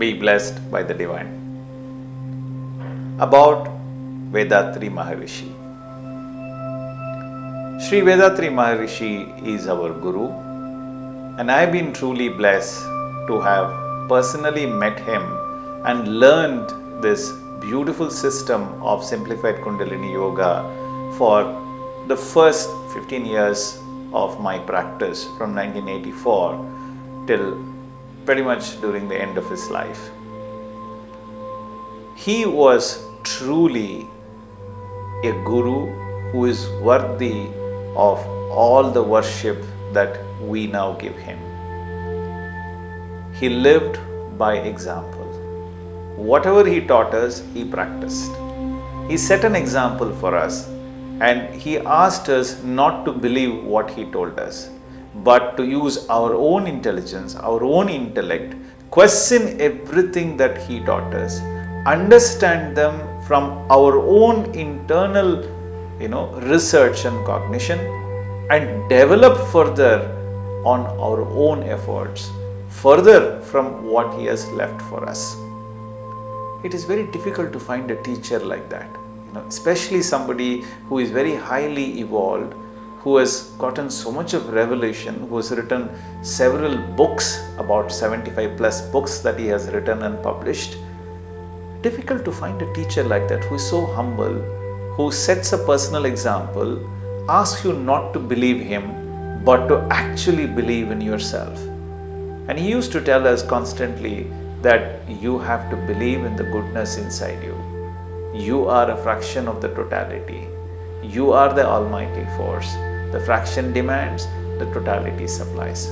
be blessed by the divine. About Vethathiri Maharishi. Shri Vethathiri Maharishi is our Guru, and I have been truly blessed to have personally met him and learned this beautiful system of simplified Kundalini Yoga for the first 15 years of my practice from 1984 till pretty much during the end of his life. He was truly a guru who is worthy of all the worship that we now give him. He lived by example. Whatever he taught us, he practiced. He set an example for us, and he asked us not to believe what he told us, but to use our own intelligence, our own intellect, question everything that he taught us, understand them from our own internal research and cognition, and develop further on our own efforts, further from what he has left for us. It is very difficult to find a teacher like that, especially somebody who is very highly evolved, who has gotten so much of revelation, who has written several books, about 75 plus books that he has written and published. Difficult to find a teacher like that who is so humble, who sets a personal example, asks you not to believe him, but to actually believe in yourself. And he used to tell us constantly that you have to believe in the goodness inside you. You are a fraction of the totality. You are the almighty force. The fraction demands, the totality supplies.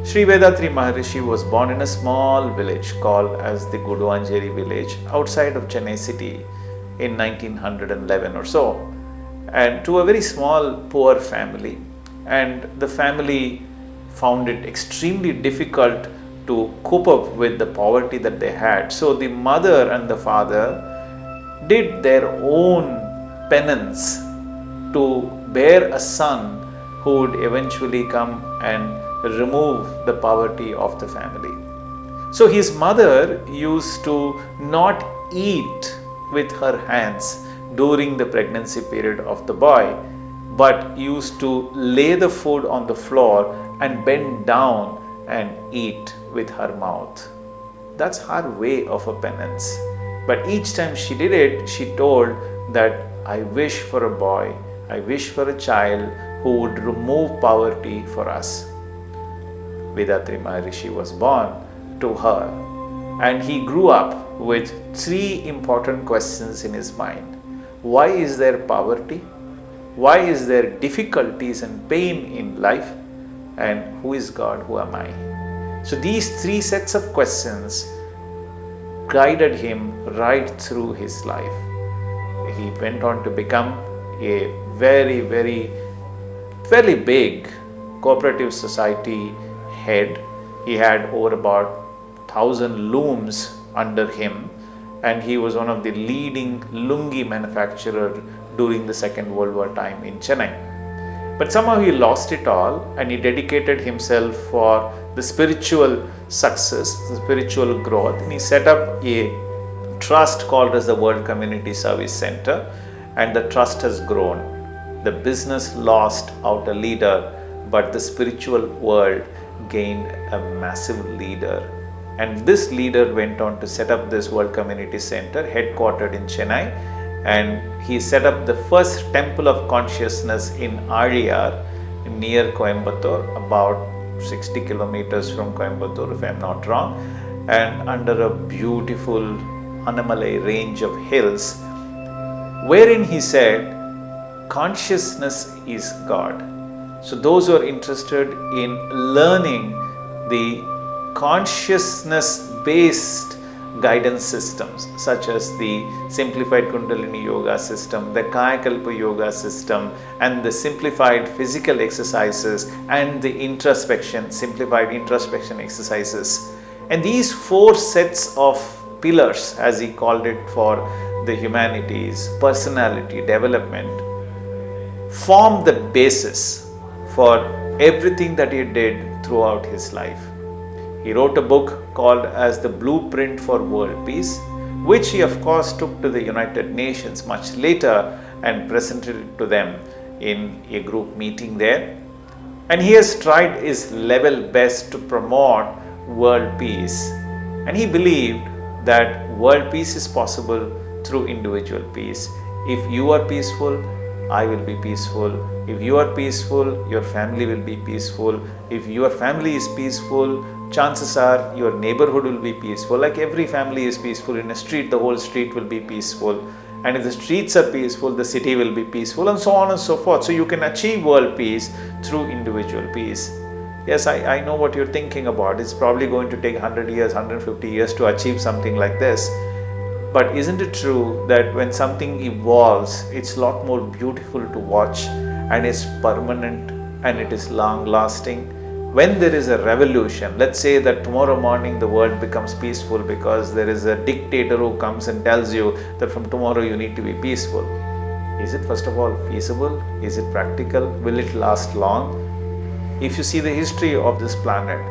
Shri Vethathiri Maharishi was born in a small village called as the Guduvanchery village outside of Chennai city in 1911 or so, and to a very small poor family. And the family found it extremely difficult to cope up with the poverty that they had. So the mother and the father did their own penance to bear a son who would eventually come and remove the poverty of the family. So his mother used to not eat with her hands during the pregnancy period of the boy, but used to lay the food on the floor and bend down and eat with her mouth. That's her way of a penance. But each time she did it, she told that I wish for a boy, I wish for a child who would remove poverty for us. Vethathiri Maharishi was born to her, and he grew up with three important questions in his mind. Why is there poverty? Why is there difficulties and pain in life? And who is God? Who am I? So these three sets of questions guided him right through his life. He went on to become a very big cooperative society head. He had over about 1,000 looms under him, and he was one of the leading lungi manufacturer during the Second World War time in Chennai. But somehow he lost it all, and he dedicated himself for the spiritual success, the spiritual growth, and he set up a trust called as the World Community Service Center, and the trust has grown. The business lost out a leader, but the spiritual world gained a massive leader. And this leader went on to set up this World Community Center headquartered in Chennai, and he set up the first temple of consciousness in Ariyar near Coimbatore, about 60 kilometers from Coimbatore if I am not wrong, and under a beautiful Anamalai range of hills, wherein he said consciousness is God. So those who are interested in learning the consciousness based guidance systems such as the simplified Kundalini Yoga system, the Kayakalpa Yoga system, and the simplified physical exercises and the simplified introspection exercises. And these four sets of pillars, as he called it, for the humanities, personality development, form the basis for everything that he did throughout his life. He wrote a book called as The Blueprint for World Peace, which he of course took to the United Nations much later and presented it to them in a group meeting there. And he has tried his level best to promote world peace. And he believed that world peace is possible through individual peace. If you are peaceful, I will be peaceful. If you are peaceful, your family will be peaceful. If your family is peaceful, chances are your neighborhood will be peaceful. Like every family is peaceful in a street, the whole street will be peaceful. And if the streets are peaceful, the city will be peaceful, and so on and so forth. So you can achieve world peace through individual peace. Yes, I know what you're thinking about. It's probably going to take 100 years, 150 years to achieve something like this. But isn't it true that when something evolves, it's a lot more beautiful to watch, and it's permanent and it is long lasting? When there is a revolution, let's say that tomorrow morning the world becomes peaceful because there is a dictator who comes and tells you that from tomorrow you need to be peaceful. Is it first of all feasible? Is it practical? Will it last long? If you see the history of this planet,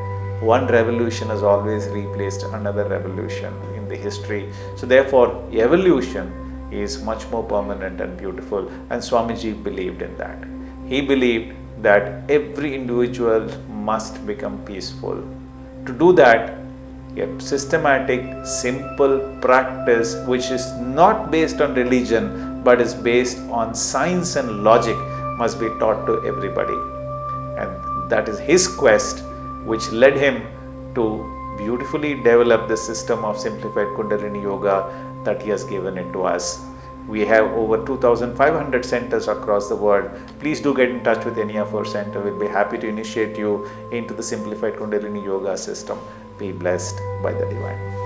one revolution has always replaced another revolution in the history. So therefore, evolution is much more permanent and beautiful, and Swamiji believed in that. He believed that every individual must become peaceful. To do that, a systematic, simple practice which is not based on religion but is based on science and logic must be taught to everybody. And that is his quest which led him to beautifully develop the system of simplified Kundalini Yoga that he has given it to us. We have over 2,500 centers across the world. Please do get in touch with any of our centers. We'll be happy to initiate you into the simplified Kundalini Yoga system. Be blessed by the Divine.